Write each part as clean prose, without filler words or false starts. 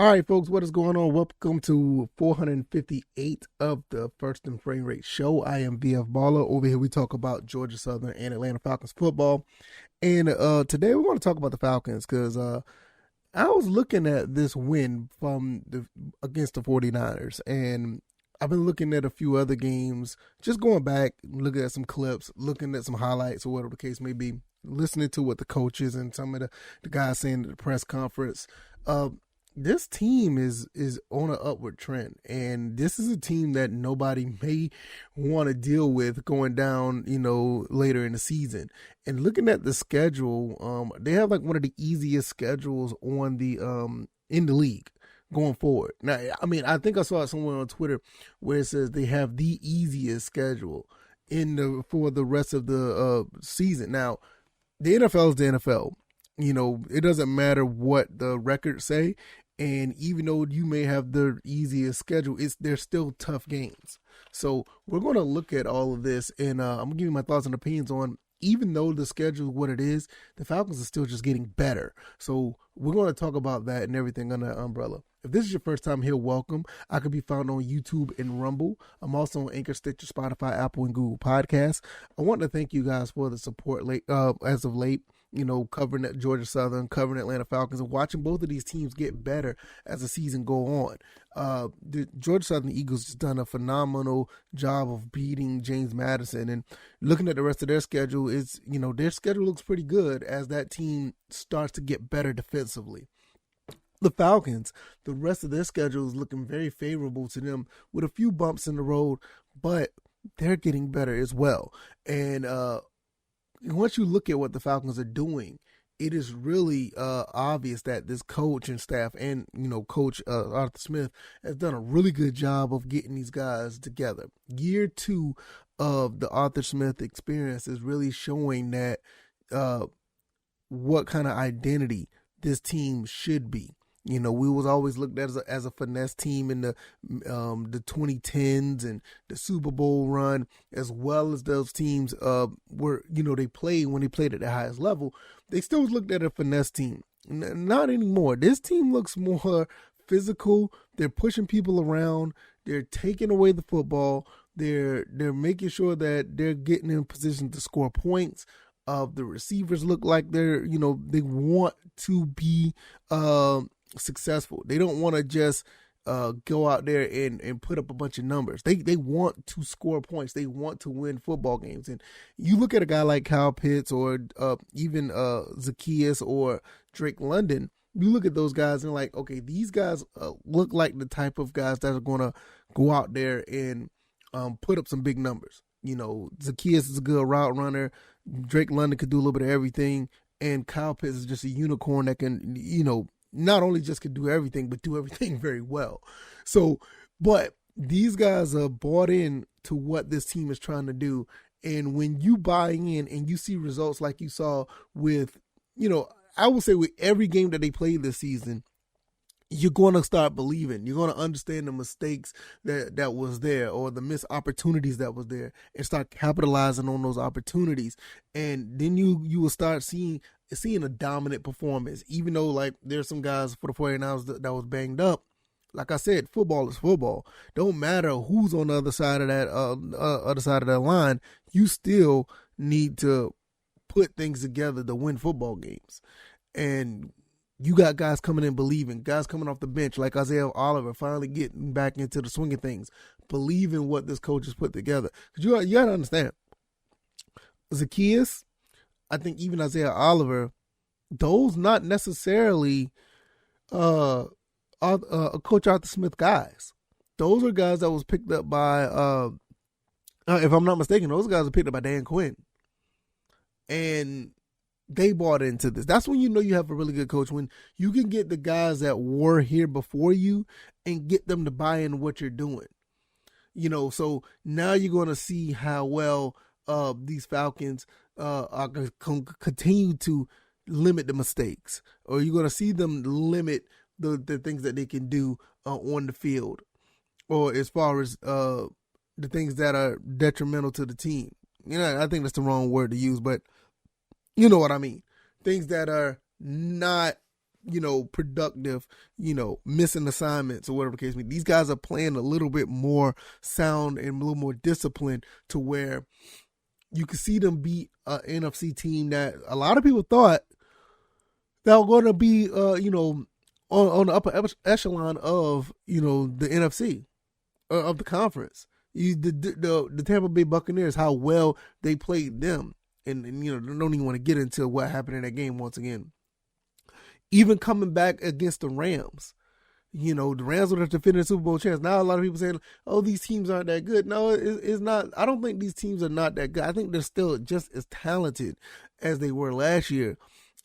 All right, folks, what is going on? Welcome to 458 of the First and Frame Rate Show. I am VF Baller. Over here, we talk about Georgia Southern and Atlanta Falcons football. And today, we're going to talk about the Falcons because I was looking at this win against the 49ers, and I've been looking at a few other games, just going back, looking at some clips, looking at some highlights or whatever the case may be, listening to what the coaches and some of the guys saying at the press conference. This team is on an upward trend, and this is a team that nobody may want to deal with going down, later in the season. And looking at the schedule, they have like one of the easiest schedules on the in the league going forward. Now, I mean, I think I saw it somewhere on Twitter where it says they have the easiest schedule for the rest of the season. Now, the NFL is the NFL. It doesn't matter what the records say. And even though you may have the easiest schedule, they're still tough games. So we're going to look at all of this, and I'm going to give you my thoughts and opinions on, even though the schedule is what it is, the Falcons are still just getting better. So we're going to talk about that and everything under that umbrella. If this is your first time here, welcome. I can be found on YouTube and Rumble. I'm also on Anchor, Stitcher, Spotify, Apple, and Google Podcasts. I want to thank you guys for the support as of late. Covering at Georgia Southern, covering Atlanta Falcons, and watching both of these teams get better as the season go on. The Georgia Southern Eagles just done a phenomenal job of beating James Madison, and looking at the rest of their schedule, their schedule looks pretty good as that team starts to get better defensively. The Falcons, the rest of their schedule is looking very favorable to them with a few bumps in the road, but they're getting better as well. And once you look at what the Falcons are doing, it is really obvious that this coach and staff and, Coach Arthur Smith has done a really good job of getting these guys together. Year 2 of the Arthur Smith experience is really showing that what kind of identity this team should be. We was always looked at as a finesse team in the 2010s and the Super Bowl run, as well as those teams were, they played when they played at the highest level. They still was looked at as a finesse team. Not anymore. This team looks more physical. They're pushing people around. They're taking away the football. They're making sure that they're getting in position to score points. The receivers look like they want to be successful. They don't want to just go out there and put up a bunch of numbers. They want to score points. They want to win football games. And you look at a guy like Kyle Pitts or even Zacchaeus or Drake London, you look at those guys and like, okay, these guys look like the type of guys that are going to go out there and put up some big numbers. Zacchaeus is a good route runner. Drake London could do a little bit of everything. And Kyle Pitts is just a unicorn that can, not only just can do everything, but do everything very well. So, but these guys are bought in to what this team is trying to do. And when you buy in and you see results like you saw with, I would say with every game that they played this season, you're going to start believing. You're going to understand the mistakes that was there or the missed opportunities that was there and start capitalizing on those opportunities. And then you will start seeing a dominant performance, even though like there's some guys for the 49ers that was banged up. Like I said, football is football. Don't matter who's on the other side of that line. You still need to put things together to win football games. And you got guys coming in believing, guys coming off the bench like Isaiah Oliver finally getting back into the swing of things, believing what this coach has put together. Because you got to understand, Zacchaeus, I think even Isaiah Oliver, those not necessarily Coach Arthur Smith guys. Those are guys that was picked up by, if I'm not mistaken, those guys were picked up by Dan Quinn. And they bought into this. That's when you know you have a really good coach, when you can get the guys that were here before you and get them to buy in what you're doing. So now you're going to see how well these Falcons are going to continue to limit the mistakes, or you're going to see them limit the things that they can do on the field, or as far as the things that are detrimental to the team. I think that's the wrong word to use, but you know what I mean. Things that are not productive, missing assignments or whatever the case may be. These guys are playing a little bit more sound and a little more disciplined to where you can see them beat an NFC team that a lot of people thought that were going to be, on the upper echelon of, the NFC, of the conference. The Tampa Bay Buccaneers, how well they played them. And don't even want to get into what happened in that game once again. Even coming back against the Rams. The Rams were the defending Super Bowl champs. Now a lot of people saying, oh, these teams aren't that good. No, it's not. I don't think these teams are not that good. I think they're still just as talented as they were last year.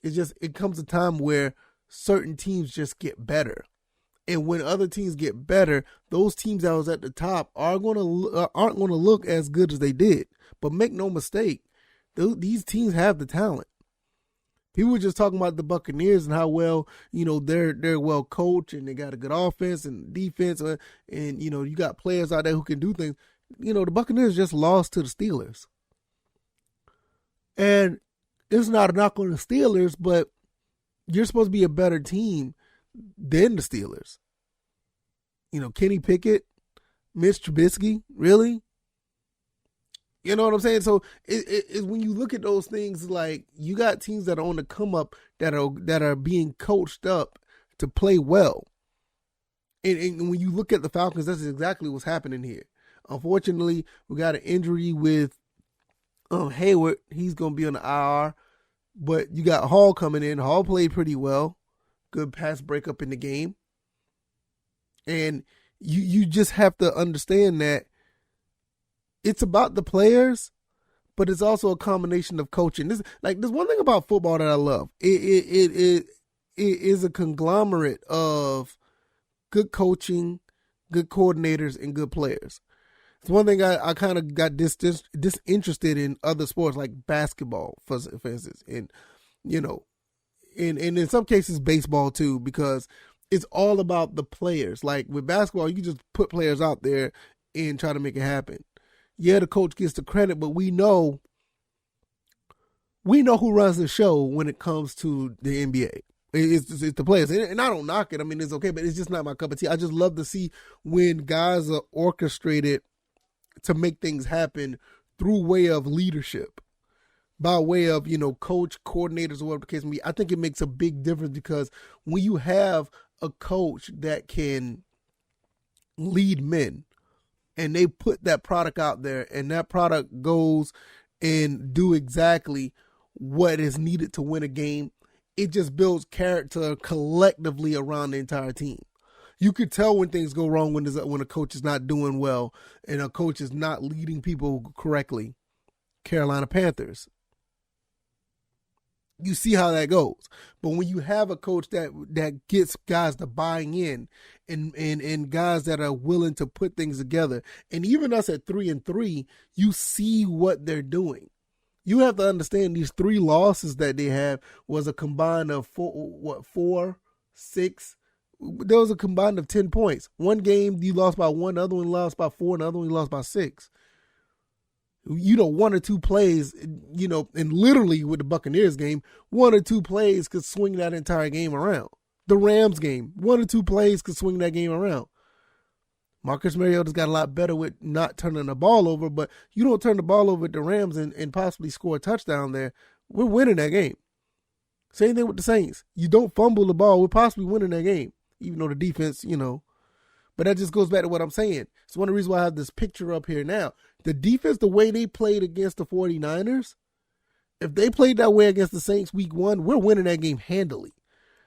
It comes a time where certain teams just get better. And when other teams get better, those teams that was at the top aren't going to look as good as they did. But make no mistake, these teams have the talent. People were just talking about the Buccaneers and how well, they're well coached and they got a good offense and defense, and you got players out there who can do things. The Buccaneers just lost to the Steelers. And it's not a knock on the Steelers, but you're supposed to be a better team than the Steelers. Kenny Pickett, Mitch Trubisky, really? You know what I'm saying? So it when you look at those things, like, you got teams that are on the come up that are being coached up to play well. And when you look at the Falcons, that's exactly what's happening here. Unfortunately, we got an injury with Hayward. He's going to be on the IR. But you got Hall coming in. Hall played pretty well. Good pass breakup in the game. And you just have to understand that it's about the players, but it's also a combination of coaching. There's one thing about football that I love. It is a conglomerate of good coaching, good coordinators, and good players. It's one thing I kind of got disinterested in other sports like basketball, for instance, and in some cases baseball too, because it's all about the players. Like with basketball, you can just put players out there and try to make it happen. Yeah, the coach gets the credit, but we know who runs the show when it comes to the NBA. It's the players. And I don't knock it. I mean, it's okay, but it's just not my cup of tea. I just love to see when guys are orchestrated to make things happen through way of leadership, by way of, coach, coordinators, or whatever the case may be. I think it makes a big difference because when you have a coach that can lead men and they put that product out there and that product goes and do exactly what is needed to win a game, it just builds character collectively around the entire team. You could tell when things go wrong when a coach is not doing well and a coach is not leading people correctly. Carolina Panthers. You see how that goes. But when you have a coach that gets guys to buying in and guys that are willing to put things together, and even us at 3-3, you see what they're doing. You have to understand these 3 losses that they have was a combined of 4, 6. There was a combined of 10 points. One game you lost by 1, the other one lost by 4, and the other one you lost by 6. 1 or 2 plays, and literally with the Buccaneers game, 1 or 2 plays could swing that entire game around. The Rams game, 1 or 2 plays could swing that game around. Marcus Mariota's got a lot better with not turning the ball over, but you don't turn the ball over at the Rams and possibly score a touchdown there, we're winning that game. Same thing with the Saints. You don't fumble the ball, we're possibly winning that game. Even though the defense, but that just goes back to what I'm saying. It's one of the reasons why I have this picture up here now. The defense, the way they played against the 49ers, if they played that way against the Saints week 1, we're winning that game handily.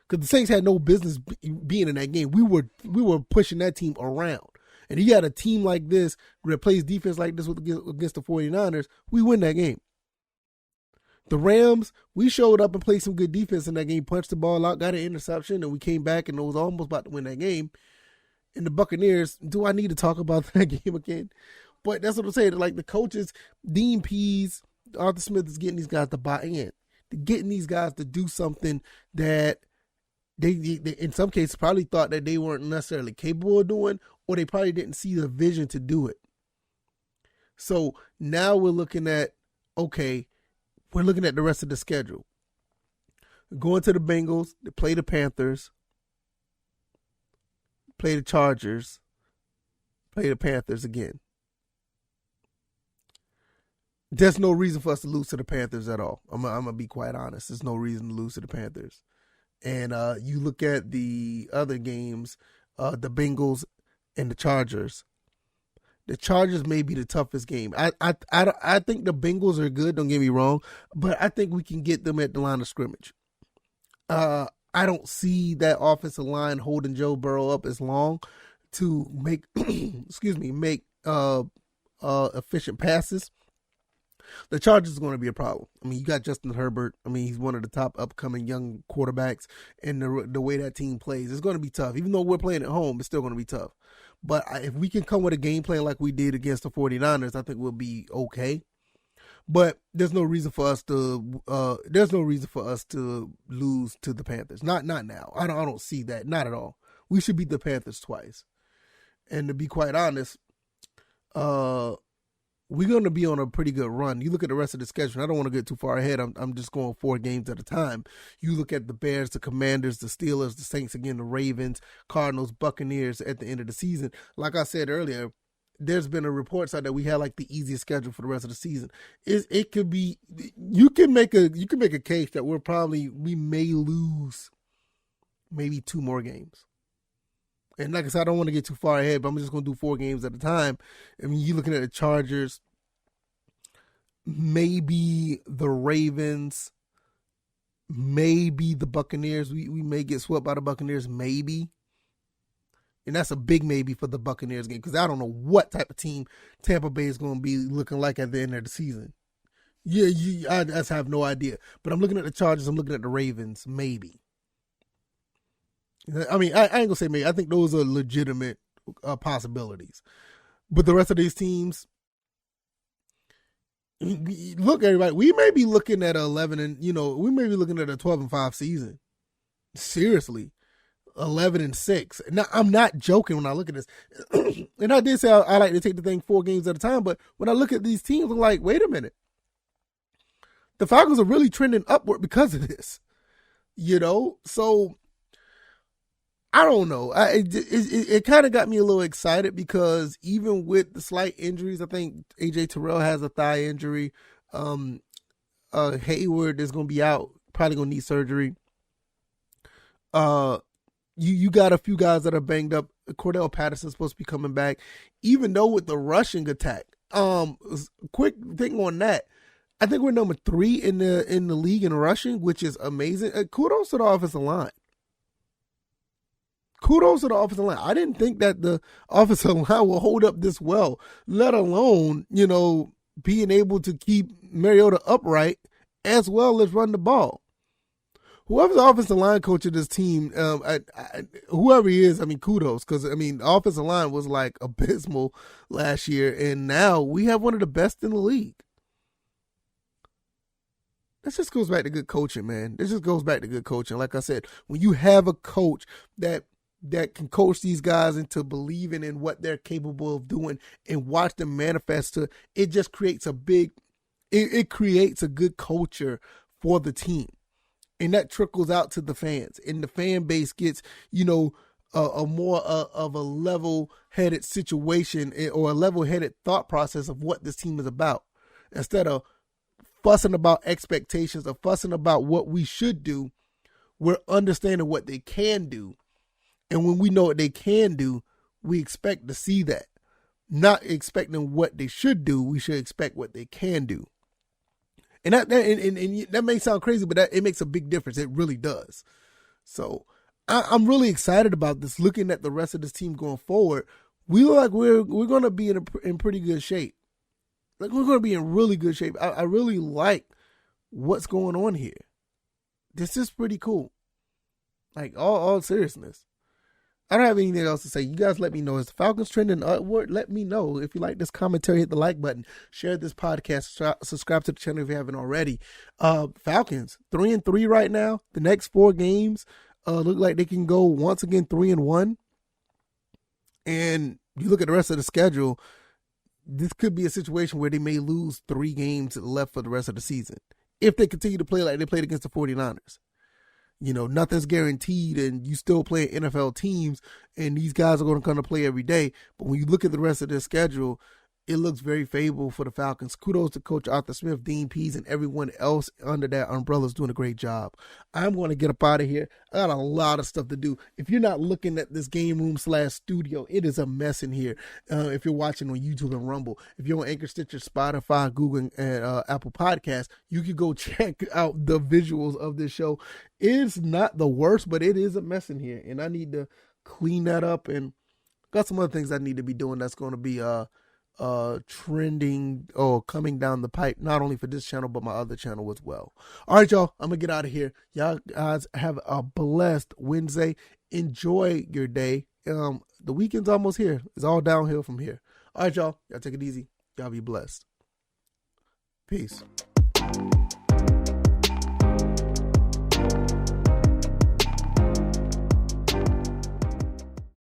Because the Saints had no business being in that game. We were pushing that team around. And you got a team like this that plays defense like this against the 49ers, we win that game. The Rams, we showed up and played some good defense in that game, punched the ball out, got an interception, and we came back and it was almost about to win that game. And the Buccaneers, do I need to talk about that game again? But that's what I'm saying. Like the coaches, Dean Pease, Arthur Smith is getting these guys to buy in. They're getting these guys to do something that they in some cases probably thought that they weren't necessarily capable of doing, or they probably didn't see the vision to do it. So now we're looking at the rest of the schedule. Going to the Bengals, they play the Panthers, play the Chargers, play the Panthers again. There's no reason for us to lose to the Panthers at all. I'm going to be quite honest. There's no reason to lose to the Panthers. And you look at the other games, the Bengals and the Chargers. The Chargers may be the toughest game. I think the Bengals are good, don't get me wrong, but I think we can get them at the line of scrimmage. I don't see that offensive line holding Joe Burrow up as long to make efficient passes. The Chargers is going to be a problem. I mean, you got Justin Herbert. I mean, he's one of the top upcoming young quarterbacks, and the way that team plays, it's going to be tough. Even though we're playing at home, it's still going to be tough. But if we can come with a game plan like we did against the 49ers, I think we'll be okay. But there's no reason for us to lose to the Panthers. Not now. I don't see that. Not at all. We should beat the Panthers twice. And to be quite honest, we're going to be on a pretty good run. You look at the rest of the schedule. I don't want to get too far ahead. I'm just going 4 games at a time. You look at the Bears, the Commanders, the Steelers, the Saints again, the Ravens, Cardinals, Buccaneers at the end of the season. Like I said earlier, there's been a report side that we had like the easiest schedule for the rest of the season. It could be, you can make a case that we may lose maybe 2 more games. And like I said, I don't want to get too far ahead, but I'm just going to do 4 games at a time. I mean, you're looking at the Chargers, maybe the Ravens, maybe the Buccaneers. We may get swept by the Buccaneers, maybe. And that's a big maybe for the Buccaneers game because I don't know what type of team Tampa Bay is going to be looking like at the end of the season. Yeah, I just have no idea. But I'm looking at the Chargers. I'm looking at the Ravens, maybe. I mean, I ain't going to say maybe. I think those are legitimate possibilities. But the rest of these teams, look, everybody, we may be looking at 11 and, we may be looking at a 12-5 season. Seriously. 11-6. Now, I'm not joking when I look at this. And I did say I like to take the thing 4 games at a time, but when I look at these teams, I'm like, wait a minute. The Falcons are really trending upward because of this. So I don't know. It kind of got me a little excited because even with the slight injuries, I think AJ Terrell has a thigh injury. Hayward is going to be out, probably going to need surgery. You got a few guys that are banged up. Cordell Patterson's supposed to be coming back. Even though with the rushing attack, quick thing on that, I think we're number 3 in the league in rushing, which is amazing. Kudos to the offensive line. I didn't think that the offensive line will hold up this well, let alone, being able to keep Mariota upright as well as run the ball. Whoever's the offensive line coach of this team, whoever he is, kudos. Because, the offensive line was like abysmal last year, and now we have one of the best in the league. That just goes back to good coaching, man. This just goes back to good coaching. Like I said, when you have a coach that can coach these guys into believing in what they're capable of doing and watch them manifest to, it just creates it creates a good culture for the team. And that trickles out to the fans. And the fan base gets, a more of a level-headed situation or a level-headed thought process of what this team is about. Instead of fussing about expectations or fussing about what we should do, we're understanding what they can do. And when we know what they can do, we expect to see that. Not expecting what they should do, we should expect what they can do. And that may sound crazy, but it makes a big difference. It really does. So I'm really excited about this. Looking at the rest of this team going forward, we look like we're going to be in pretty good shape. Like we're going to be in really good shape. I really like what's going on here. This is pretty cool. Like all seriousness. I don't have anything else to say. You guys let me know. Is the Falcons trending upward? Let me know. If you like this commentary, hit the like button. Share this podcast. Subscribe to the channel if you haven't already. Falcons, 3-3 right now. The next 4 games look like they can go once again 3-1. And you look at the rest of the schedule, this could be a situation where they may lose 3 games left for the rest of the season. If they continue to play like they played against the 49ers. Nothing's guaranteed, and you still play NFL teams, and these guys are going to come to play every day. But when you look at the rest of their schedule, it looks very favorable for the Falcons. Kudos to Coach Arthur Smith, Dean Pease, and everyone else under that umbrella is doing a great job. I'm going to get up out of here. I got a lot of stuff to do. If you're not looking at this game room / studio, it is a mess in here. If you're watching on YouTube and Rumble, if you're on Anchor, Stitcher, Spotify, Google, and Apple Podcasts, you can go check out the visuals of this show. It's not the worst, but it is a mess in here, and I need to clean that up, and got some other things I need to be doing that's going to be trending or coming down the pipe, not only for this channel but my other channel as well. All right, y'all, I'm gonna get out of here. Y'all guys have a blessed Wednesday. Enjoy your day. The weekend's almost here. It's all downhill from here. All right, y'all take it easy. Y'all be blessed. Peace.